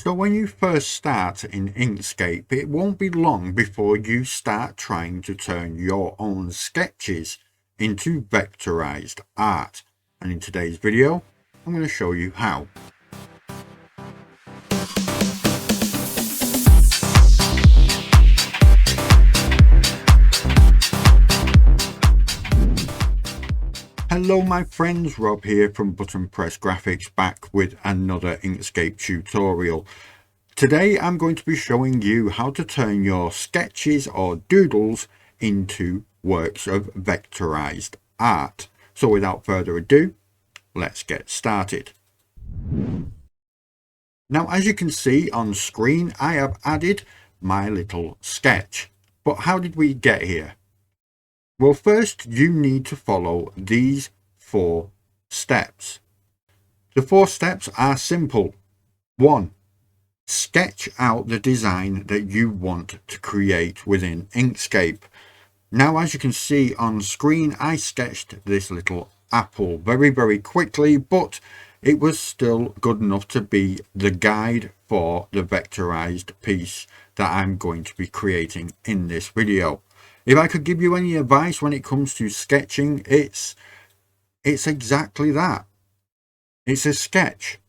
So when you first start in Inkscape, it won't be long before you start trying to turn your own sketches into vectorized art. And in today's video, I'm going to show you how. Hello my friends, Rob here from Button Press Graphics, back with another Inkscape tutorial. Today I'm going to be showing you how to turn your sketches or doodles into works of vectorized art. So without further ado, let's get started. Now as you can see on screen, I have added my little sketch. But how did we get here? Well, first you need to follow these 4 steps. The 4 steps are simple. 1. Sketch out the design that you want to create within Inkscape. Now, as you can see on screen, I sketched this little apple very quickly, but it was still good enough to be the guide for the vectorized piece that I'm going to be creating in this video. If I could give you any advice when it comes to sketching, it's exactly that. It's a sketch.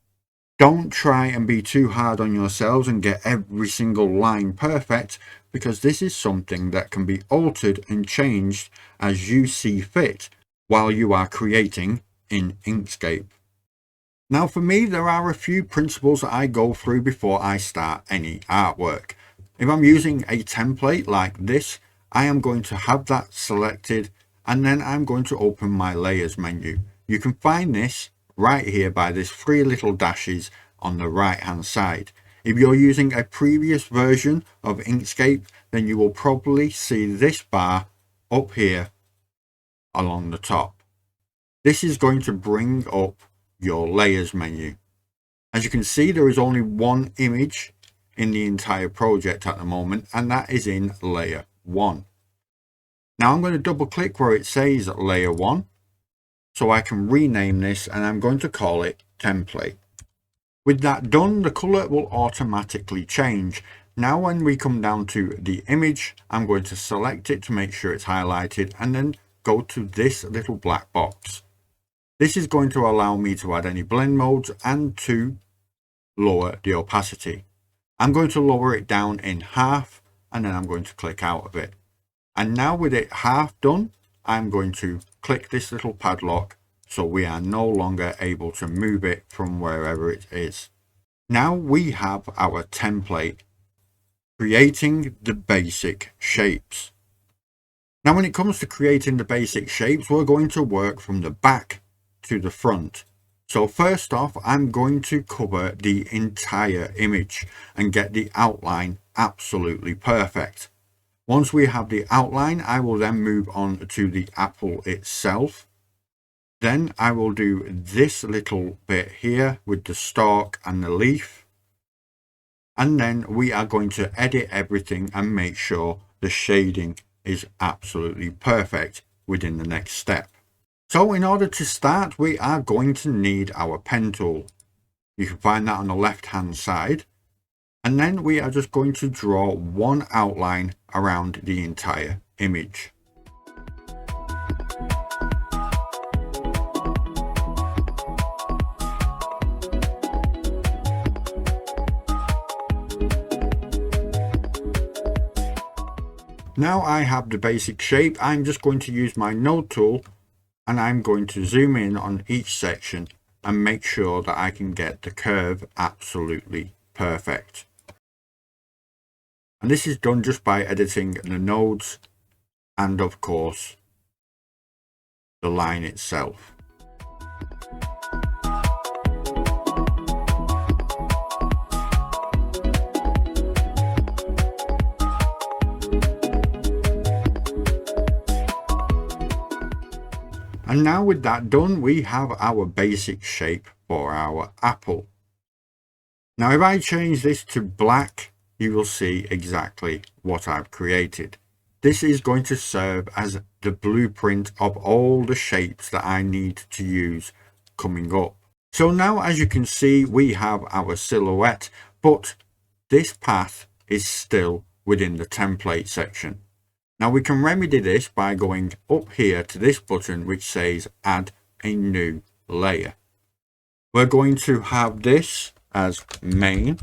Don't try and be too hard on yourselves and get every single line perfect, because this is something that can be altered and changed as you see fit while you are creating in Inkscape. Now for me, there are a few principles that I go through before I start any artwork. If I'm using a template like this, I am going to have that selected, and then I'm going to open my layers menu. You can find this right here by this 3 little dashes on the right hand side. If you're using a previous version of Inkscape, then you will probably see this bar up here along the top. This is going to bring up your layers menu. As you can see, there is only one image in the entire project at the moment, and that is in layer 1. Now I'm going to double click where it says layer 1 so I can rename this, and I'm going to call it template. With that done, the color will automatically change. Now when we come down to the image, I'm going to select it to make sure it's highlighted, and then go to this little black box. This is going to allow me to add any blend modes and to lower the opacity. I'm going to lower it down in half, and then I'm going to click out of it. And now with it half done, I'm going to click this little padlock so we are no longer able to move it from wherever it is. Now we have our template, creating the basic shapes. Now when it comes to creating the basic shapes, we're going to work from the back to the front. So first off, I'm going to cover the entire image and get the outline absolutely perfect. Once we have the outline, I will then move on to the apple itself. Then I will do this little bit here with the stalk and the leaf. And then we are going to edit everything and make sure the shading is absolutely perfect within the next step. So in order to start, we are going to need our pen tool. You can find that on the left hand side. And then we are just going to draw one outline around the entire image. Now I have the basic shape. I'm just going to use my node tool, and I'm going to zoom in on each section and make sure that I can get the curve absolutely perfect. And this is done just by editing the nodes and of course the line itself. And now with that done, we have our basic shape for our apple. Now if I change this to black, you will see exactly what I've created. This is going to serve as the blueprint of all the shapes that I need to use coming up. So now, as you can see, we have our silhouette, but this path is still within the template section. Now we can remedy this by going up here to this button which says add a new layer. We're going to have this as main.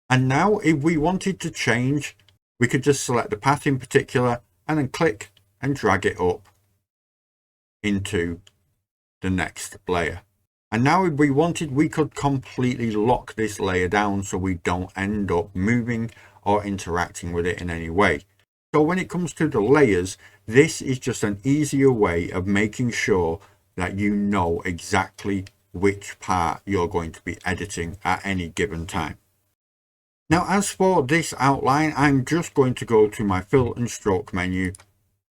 And now if we wanted to change, we could just select the path in particular and then click and drag it up into the next layer. And now if we wanted, we could completely lock this layer down so we don't end up moving or interacting with it in any way. So when it comes to the layers, this is just an easier way of making sure that you know exactly which part you're going to be editing at any given time. Now as for this outline, I'm just going to go to my fill and stroke menu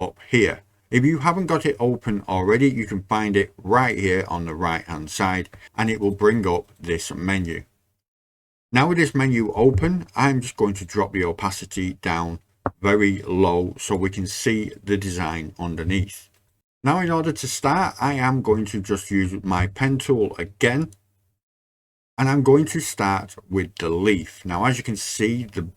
up here. If you haven't got it open already, you can find it right here on the right hand side and it will bring up this menu. Now with this menu open, I'm just going to drop the opacity down very low so we can see the design underneath. Now in order to start, I am going to just use my pen tool again. And I'm going to start with the leaf. Now as you can see, the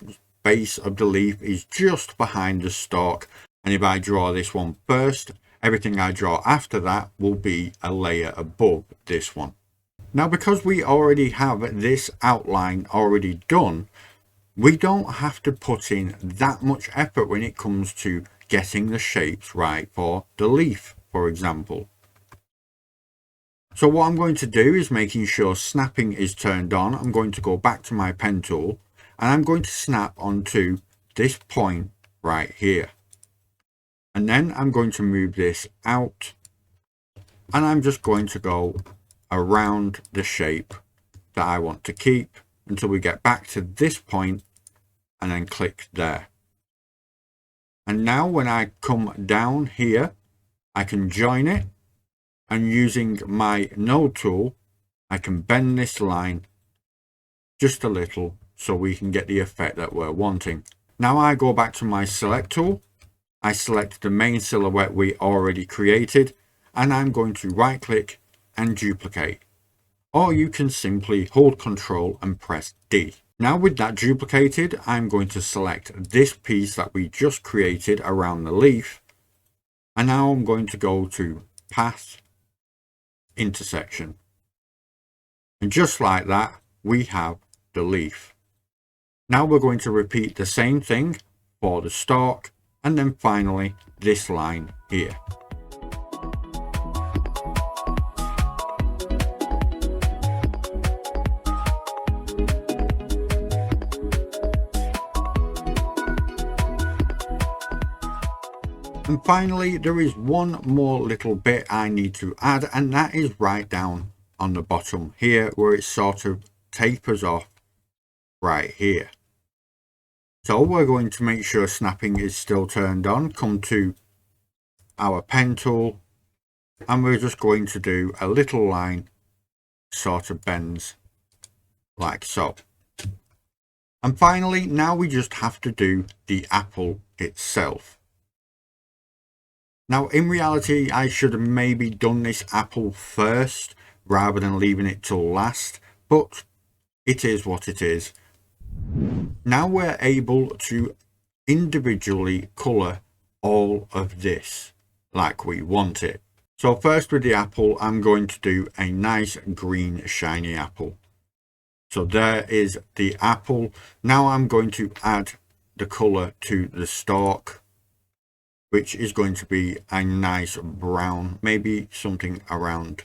base of the leaf is just behind the stalk. And if I draw this one first, everything I draw after that will be a layer above this one. Now because we already have this outline already done, we don't have to put in that much effort when it comes to getting the shapes right for the leaf, for example. So what I'm going to do is making sure snapping is turned on. I'm going to go back to my pen tool and I'm going to snap onto this point right here. And then I'm going to move this out and I'm just going to go around the shape that I want to keep until we get back to this point and then click there. And now when I come down here, I can join it. And using my node tool, I can bend this line just a little so we can get the effect that we're wanting. Now I go back to my select tool. I select the main silhouette we already created and I'm going to right click and duplicate. Or you can simply hold Control and press D. Now with that duplicated, I'm going to select this piece that we just created around the leaf. And now I'm going to go to Path, Intersection. And just like that, we have the leaf. Now we're going to repeat the same thing for the stalk and then finally this line here. And finally, there is one more little bit I need to add, and that is right down on the bottom here where it sort of tapers off right here. So we're going to make sure snapping is still turned on. Come to our pen tool and we're just going to do a little line sort of bends like so. And finally, now we just have to do the apple itself. Now, in reality, I should have maybe done this apple first rather than leaving it till last, but it is what it is. Now we're able to individually colour all of this like we want it. So first with the apple, I'm going to do a nice green shiny apple. So there is the apple. Now I'm going to add the colour to the stalk, which is going to be a nice brown, maybe something around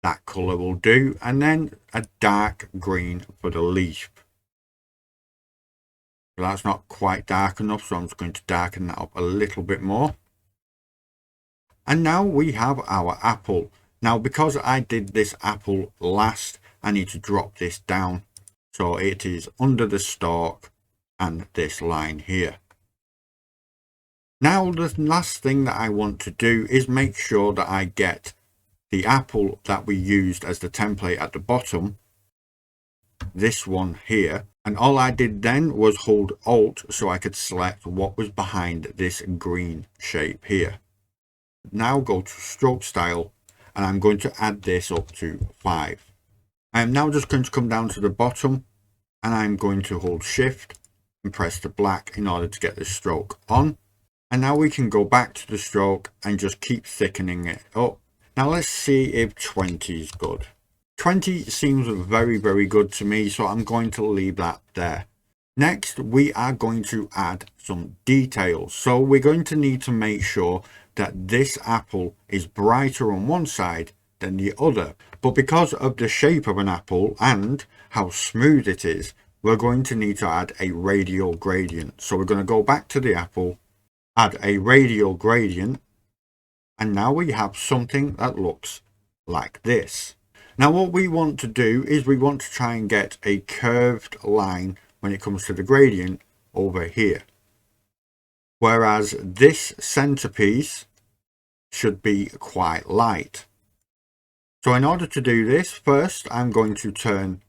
that colour will do, and then a dark green for the leaf. So that's not quite dark enough, so I'm just going to darken that up a little bit more. And now we have our apple. Now because I did this apple last, I need to drop this down so it is under the stalk and this line here. Now the last thing that I want to do is make sure that I get the apple that we used as the template at the bottom, this one here, and all I did then was hold Alt so I could select what was behind this green shape here. Now go to stroke style and I'm going to add this up to 5. I am now just going to come down to the bottom and I'm going to hold shift and press the black in order to get the stroke on. And now we can go back to the stroke and just keep thickening it up. Now let's see if 20 is good. 20 seems very good to me, so I'm going to leave that there. Next, we are going to add some details. So we're going to need to make sure that this apple is brighter on one side than the other. But because of the shape of an apple and how smooth it is, we're going to need to add a radial gradient. So we're going to go back to the apple, add a radial gradient, and now we have something that looks like this. Now what we want to do is we want to try and get a curved line when it comes to the gradient over here, whereas this centerpiece should be quite light. So in order to do this, first I'm going to turn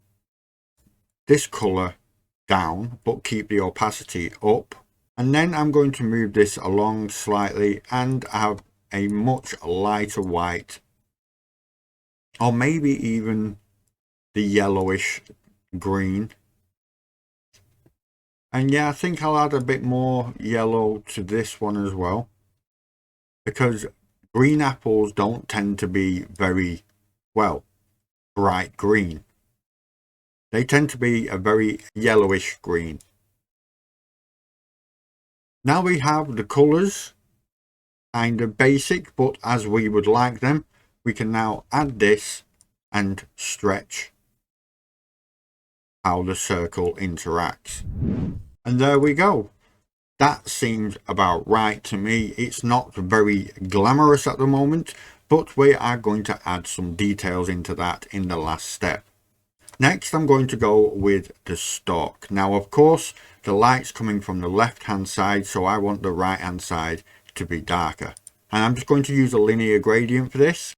this color down but keep the opacity up, and then I'm going to move this along slightly and have a much lighter white, or maybe even the yellowish green. And yeah, I think I'll add a bit more yellow to this one as well, because green apples don't tend to be very, well, bright green. They tend to be a very yellowish green. Now we have the colors kind of basic, but as we would like them. We can now add this and stretch how the circle interacts. And there we go. That seems about right to me. It's not very glamorous at the moment, but we are going to add some details into that in the last step. Next, I'm going to go with the stalk. Now, of course, the light's coming from the left-hand side, so I want the right-hand side to be darker. And I'm just going to use a linear gradient for this.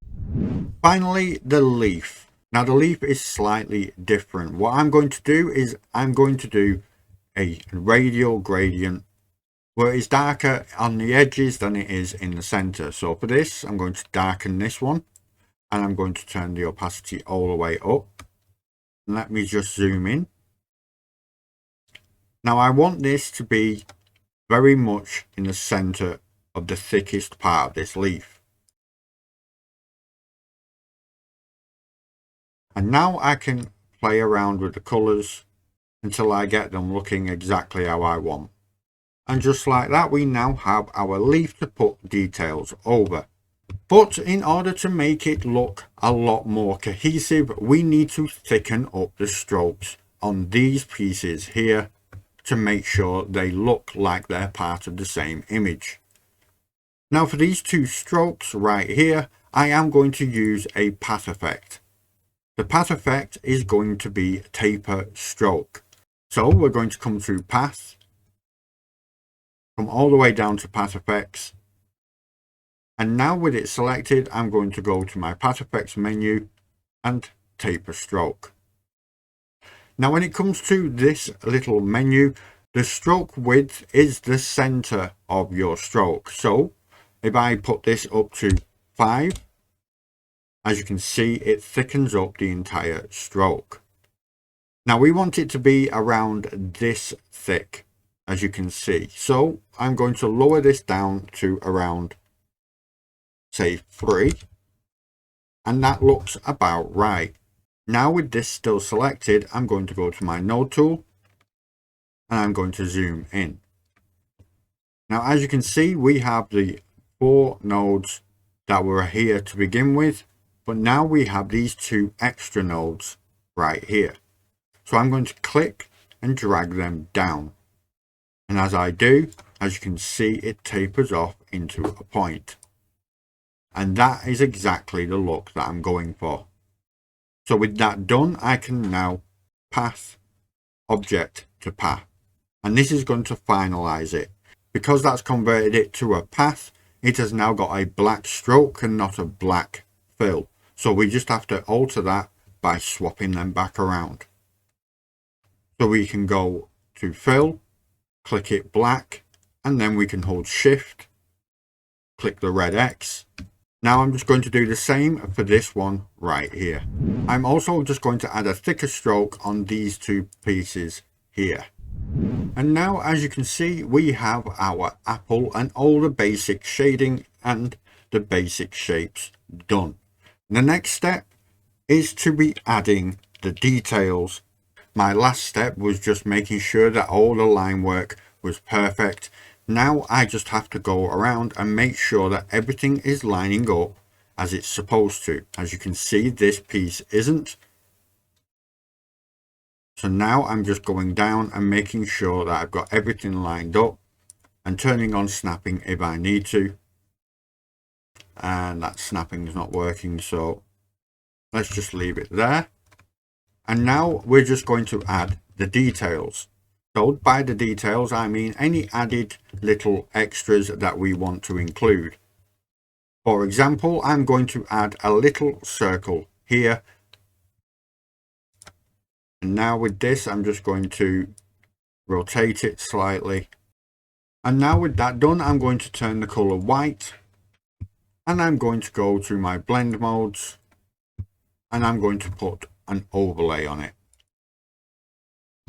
Finally, the leaf. Now, the leaf is slightly different. What I'm going to do is I'm going to do a radial gradient where it's darker on the edges than it is in the center. So for this, I'm going to darken this one, and I'm going to turn the opacity all the way up. And let me just zoom in. Now I want this to be very much in the center of the thickest part of this leaf. And now I can play around with the colors until I get them looking exactly how I want. And just like that, we now have our leaf to put details over. But in order to make it look a lot more cohesive, we need to thicken up the strokes on these pieces here to make sure they look like they're part of the same image. Now for these two strokes right here, I am going to use a path effect. The path effect is going to be taper stroke. So we're going to come through path, come all the way down to path effects. And now with it selected, I'm going to go to my path effects menu and taper stroke. Now when it comes to this little menu, the stroke width is the center of your stroke. So if I put this up to 5, as you can see, it thickens up the entire stroke. Now we want it to be around this thick, as you can see. So I'm going to lower this down to around, say, 3. And that looks about right. Now with this still selected, I'm going to go to my node tool and I'm going to zoom in. Now as you can see, we have the 4 nodes that were here to begin with, but now we have these 2 extra nodes right here. So I'm going to click and drag them down. And as I do, as you can see, it tapers off into a point. And that is exactly the look that I'm going for. So with that done, I can now path object to path. And this is going to finalize it. Because that's converted it to a path, it has now got a black stroke and not a black fill. So we just have to alter that by swapping them back around. So we can go to fill, click it black, and then we can hold shift, click the red X, Now I'm just going to do the same for this one right here. I'm also just going to add a thicker stroke on these two pieces here. And now, as you can see, we have our apple and all the basic shading and the basic shapes done. The next step is to be adding the details. My last step was just making sure that all the line work was perfect. Now I just have to go around and make sure that everything is lining up as it's supposed to. As you can see, this piece isn't. So now I'm just going down and making sure that I've got everything lined up and turning on snapping if I need to. And that snapping is not working, so let's just leave it there. And now we're just going to add the details. So by the details, I mean any added little extras that we want to include. For example, I'm going to add a little circle here. And now with this, I'm just going to rotate it slightly. And now with that done, I'm going to turn the color white. And I'm going to go to my blend modes. And I'm going to put an overlay on it.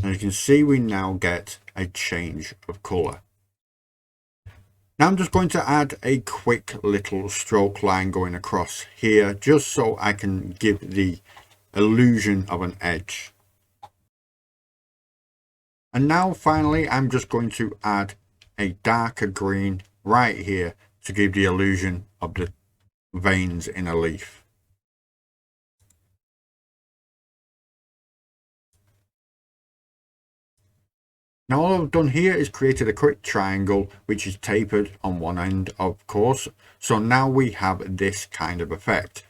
And you can see we now get a change of color. Now I'm just going to add a quick little stroke line going across here, just so I can give the illusion of an edge. And now finally, I'm just going to add a darker green right here to give the illusion of the veins in a leaf. Now all I've done here is created a quick triangle which is tapered on one end, of course. So now we have this kind of effect.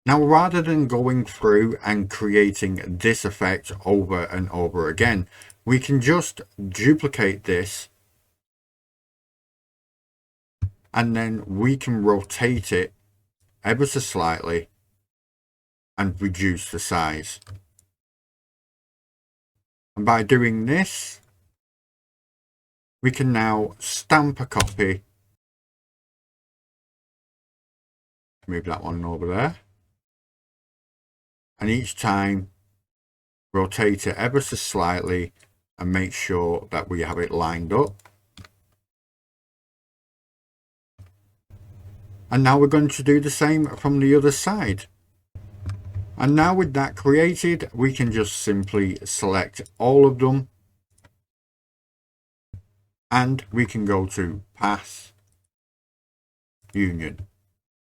Now rather than going through and creating this effect over and over again, we can just duplicate this and then we can rotate it ever so slightly and reduce the size. And by doing this, we can now stamp a copy. Move that one over there. And each time, rotate it ever so slightly and make sure that we have it lined up. And now we're going to do the same from the other side. And now with that created, we can just simply select all of them. And we can go to Path, Union.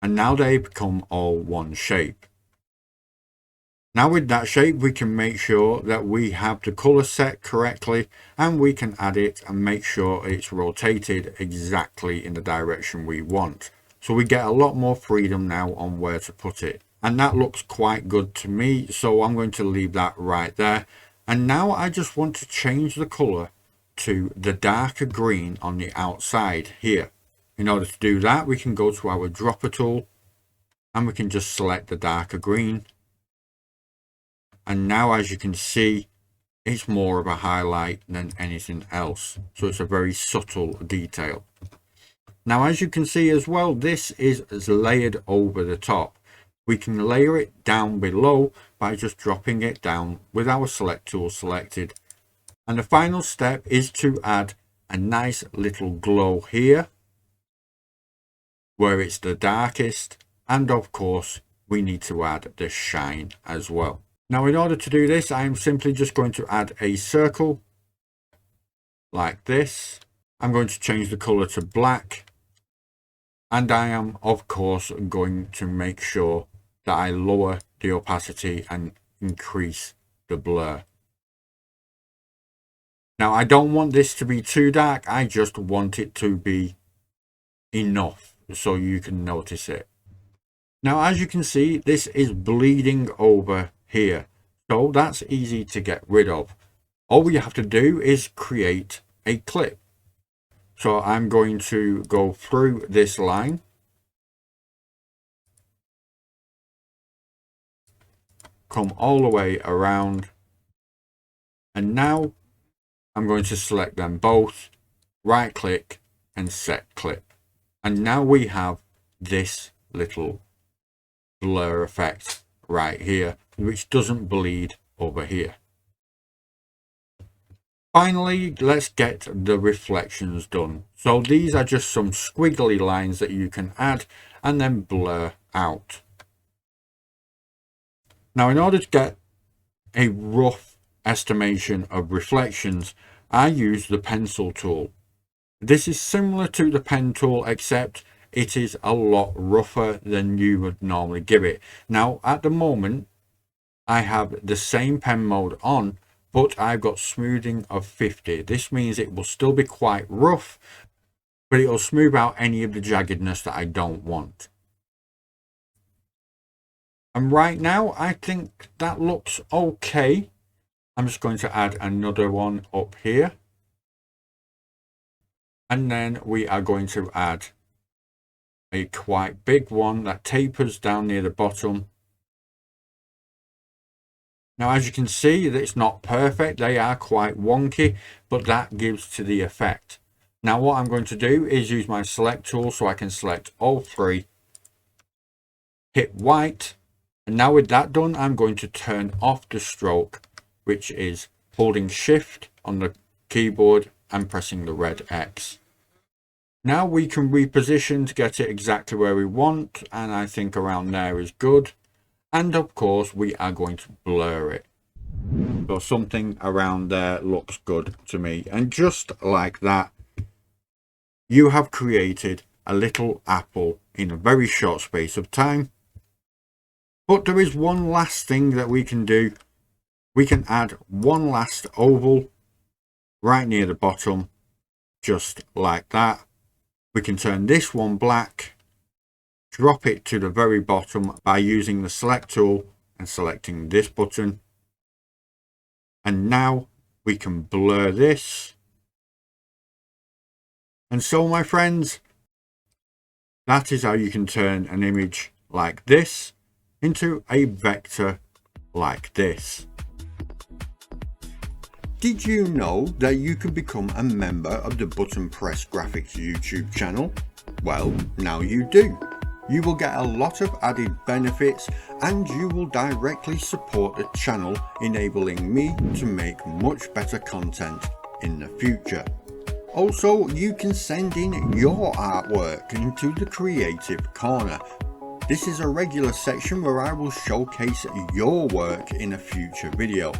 And now they become all one shape. Now with that shape, we can make sure that we have the color set correctly, and we can add it and make sure it's rotated exactly in the direction we want. So we get a lot more freedom now on where to put it. And that looks quite good to me, so I'm going to leave that right there. And now I just want to change the color to the darker green on the outside here. In order to do that, we can go to our dropper tool and we can just select the darker green. And now, as you can see, it's more of a highlight than anything else. So it's a very subtle detail. Now, as you can see as well, this is layered over the top. We can layer it down below by just dropping it down with our select tool selected. And the final step is to add a nice little glow here, where it's the darkest. And of course, we need to add the shine as well. Now, in order to do this, I am simply just going to add a circle like this. I'm going to change the color to black. And I am, of course, going to make sure that I lower the opacity and increase the blur. Now, I don't want this to be too dark. I just want it to be enough so you can notice it. Now, as you can see, this is bleeding over here. So that's easy to get rid of. All we have to do is create a clip. So I'm going to go through this line. Come all the way around. And now I'm going to select them both, right click and set clip. And now we have this little blur effect right here, which doesn't bleed over here. Finally, let's get the reflections done. So these are just some squiggly lines that you can add and then blur out. Now, in order to get a rough estimation of reflections, I use the pencil tool. This is similar to the pen tool, except it is a lot rougher than you would normally give it. Now, at the moment, I have the same pen mode on, but I've got smoothing of 50. This means it will still be quite rough, but it will smooth out any of the jaggedness that I don't want. And right now, I think that looks okay. I'm just going to add another one up here. And then we are going to add a quite big one that tapers down near the bottom. Now, as you can see, it's not perfect. They are quite wonky, but that gives to the effect. Now, what I'm going to do is use my select tool so I can select all three, hit white. And now with that done, I'm going to turn off the stroke, which is holding shift on the keyboard and pressing the red X. Now we can reposition to get it exactly where we want, and I think around there is good. And of course, we are going to blur it. So something around there looks good to me. And just like that, you have created a little apple in a very short space of time. But there is one last thing that we can do. We can add one last oval right near the bottom, just like that. We can turn this one black, drop it to the very bottom by using the select tool and selecting this button. And now we can blur this. And so, my friends, that is how you can turn an image like this into a vector like this. Did you know that you can become a member of the Button Press Graphics YouTube channel? Well, now you do. You will get a lot of added benefits and you will directly support the channel, enabling me to make much better content in the future. Also, you can send in your artwork into the Creative Corner. This is a regular section where I will showcase your work in a future video.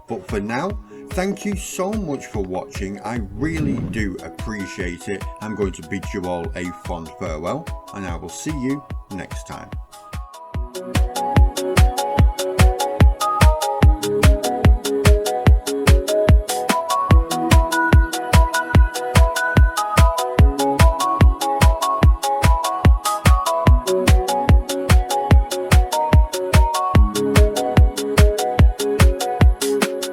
But for now, thank you so much for watching. I really do appreciate it. I'm going to bid you all a fond farewell, and I will see you next time.